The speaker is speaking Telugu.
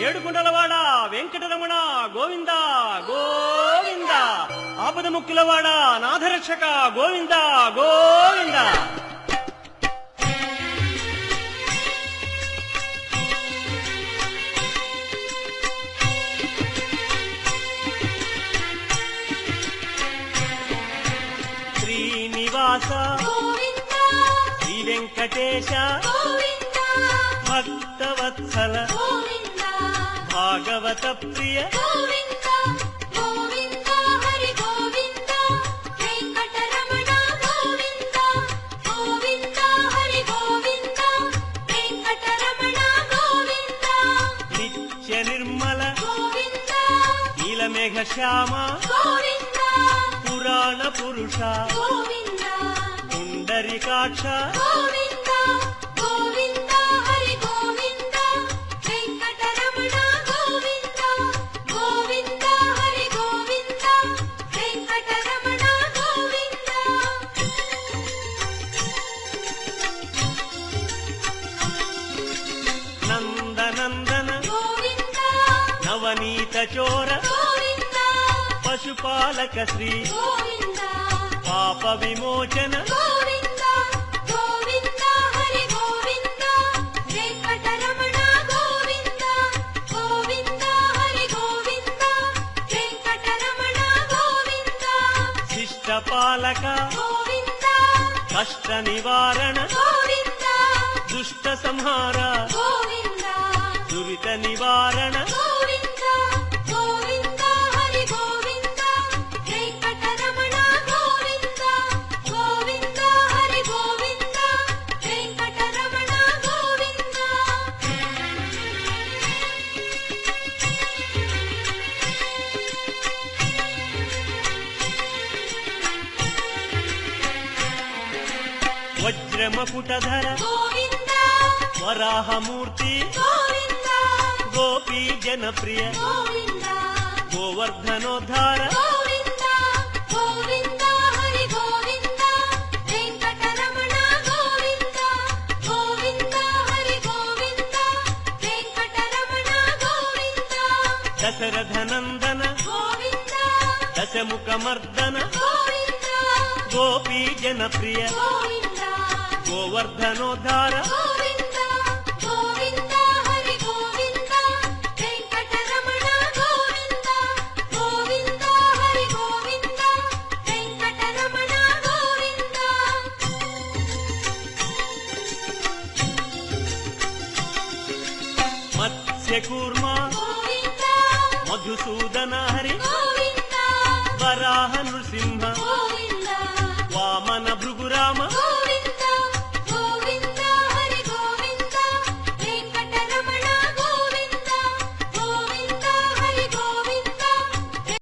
ఏడుకుంటలవాడ వెంకటరమణ గోవింద గోవింద. ఆపద ముక్కులవాడ నాథరక్షక గోవింద గోవింద. శ్రీనివాస శ్రీ వెంకటేశ భక్తవత్సల భాగవత ప్రియ నిత్య నిర్మల నీలమేఘ శ్యామ పురాణ పురుష పుండరీకాక్ష నందనందన నవనీత చోర పశుపాలక శ్రీ పాప విమోచన శిష్టపాలక కష్ట నివారణ దుష్ట సంహార దురిత నివారణ వజ్రమకుటధర వరాహమూర్తి గోపీ జనప్రియ గోవర్ధనోద్ధార దశరథనందన దశముఖమర్దన గోపీ జనప్రియ గోవర్ధనోద్ధార మత్స్యకూర్మ మధుసూదన హరి వరాహ నృసింహ వామన